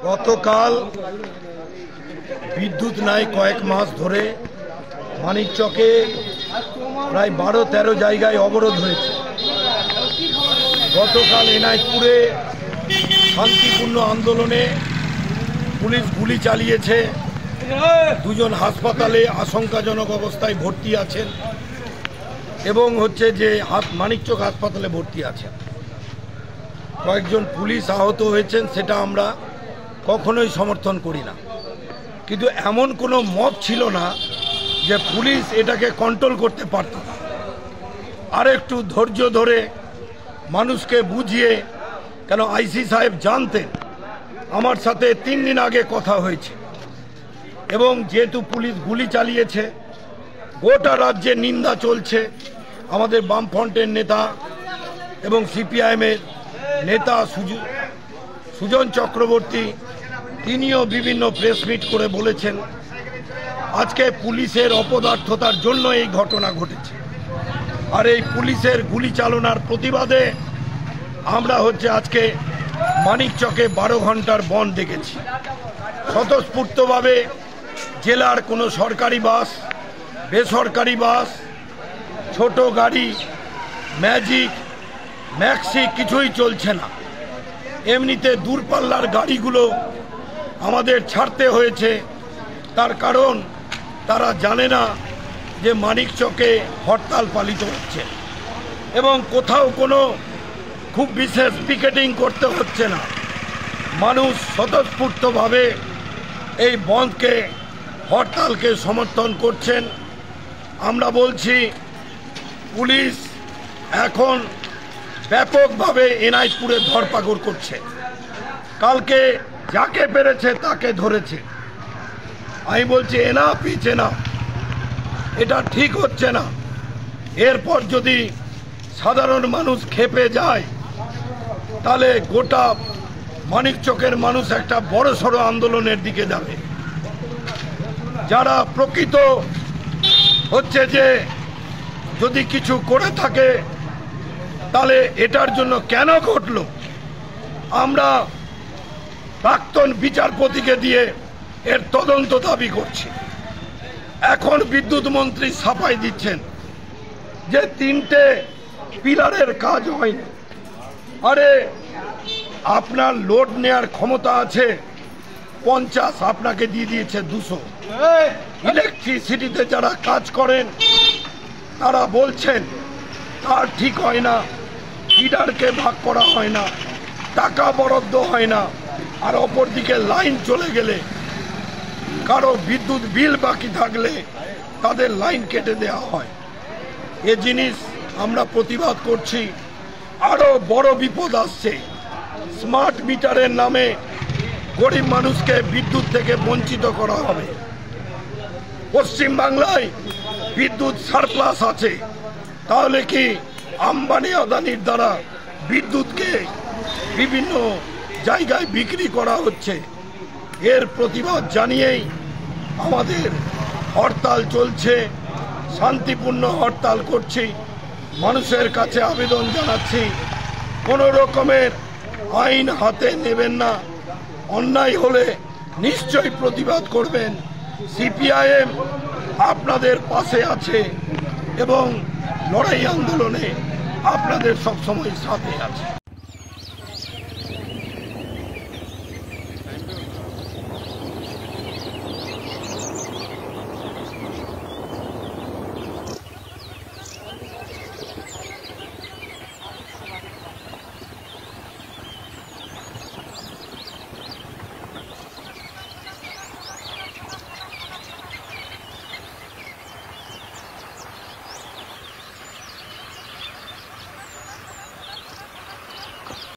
গতকাল বিদ্যুৎ নাই কয়েক মাস ধরে মানিকচকে প্রায় 12-13 জায়গায় অবরোধ হয়েছে। গতকাল এনায়তপুরে শান্তিপূর্ণ আন্দোলনে পুলিশ গুলি চালিয়েছে। দুজন হাসপাতালে আশঙ্কাজনক অবস্থায় ভর্তি আছেন এবং যে মানিকচক হাসপাতালে ভর্তি আছেন। কয়েকজন পুলিশ আহত হয়েছেন, সেটা আমরা কখনোই সমর্থন করি না, কিন্তু এমন কোনো মব ছিল না যে পুলিশ এটাকে কন্ট্রোল করতে পারত না। আর একটু ধৈর্য ধরে মানুষকে বুঝিয়ে, কেন আইসি সাহেব জানতেন, আমার সাথে 3 দিন আগে কথা হয়েছে, এবং যেহেতু পুলিশ গুলি চালিয়েছে, গোটা রাজ্যে নিন্দা চলছে। আমাদের বামফ্রন্টের নেতা এবং সিপিআইএমের নেতা সুজন চক্রবর্তী, তিনিও বিভিন্ন প্রেস মিট করে বলেছেন আজকে পুলিশের অপদার্থতার জন্য এই ঘটনা ঘটেছে। আর এই পুলিশের গুলি চালনার প্রতিবাদে আমরা আজকে মানিকচকে 12 ঘন্টার বন্ধ ডেকেছি। স্বতঃস্ফূর্তভাবে জেলার কোনো সরকারি বাস, বেসরকারি বাস, ছোট গাড়ি, ম্যাজিক, ম্যাক্সি কিছুই চলছে না। এমনিতে দূরপাল্লার গাড়িগুলো আমাদের ছাড়তে হয়েছে, তার কারণ তারা জানে না যে মানিকচকে হরতাল পালিত হচ্ছে এবং কোথাও কোনো খুব বিশেষ পিকেটিং করতে হচ্ছে না। মানুষ স্বতঃস্ফূর্তভাবে এই বন্ধকে, হরতালকে সমর্থন করছেন। আমরা বলছি, পুলিশ এখন ব্যাপকভাবে এনায়তপুরে ধরপাকড় করছে। কালকে যাকে পেরেছে তাকে ধরেছে। আমি বলছি এনাফ ইজ এনাফ, এটা ঠিক হচ্ছে না। এরপর যদি সাধারণ মানুষ ক্ষেপে যায়, তাহলে গোটা মানিকচকের মানুষ একটা বড়সড় আন্দোলনের দিকে যাবে। যারা প্রকৃত যে যদি কিছু করে থাকে, তাহলে এটার জন্য কেন ঘটলো, আমরা প্রাক্তন বিচারপতিকে দিয়ে এর তদন্ত দাবি করছি। এখন বিদ্যুৎ মন্ত্রী সাফাই দিচ্ছেন যে 3টে পিলারের কাজ হয়নি। আরে আপনার লোড নেয়ার ক্ষমতা আছে 50, আপনাকে দিয়ে দিয়েছে 200। ইলেকট্রিসিটিতে যারা কাজ করেন তারা বলছেন তার ঠিক হয় না, ফিডারকে ভাগ করা হয় না, টাকা বরাদ্দ হয় না, আর অপরদিকে লাইন চলে গেলে, কারো বিদ্যুৎ বিল বাকি থাকলে তাদের লাইন কেটে দেওয়া হয়। এ জিনিস আমরা প্রতিবাদ করছি। আরো বড় বিপদ আসছে। স্মার্ট মিটারের নামে গরিব মানুষকে বিদ্যুৎ থেকে বঞ্চিত করা হবে। পশ্চিমবাংলায় বিদ্যুৎ সারপ্লাস আছে, তাহলে কি আম্বানি আদানির দ্বারা বিদ্যুৎকে বিভিন্ন জায়গায় বিক্রি করা হচ্ছে? এর প্রতিবাদ জানিয়েই আমাদের হরতাল চলছে। শান্তিপূর্ণ হরতাল করছি। মানুষের কাছে আবেদন জানাচ্ছি, কোনো রকমের আইন হাতে নেবেন না। অন্যায় হলে নিশ্চয়ই প্রতিবাদ করবেন। সিপিআইএম আপনাদের পাশে আছে এবং লড়াই আন্দোলনে আপনাদের সবসময় সাথে আছে।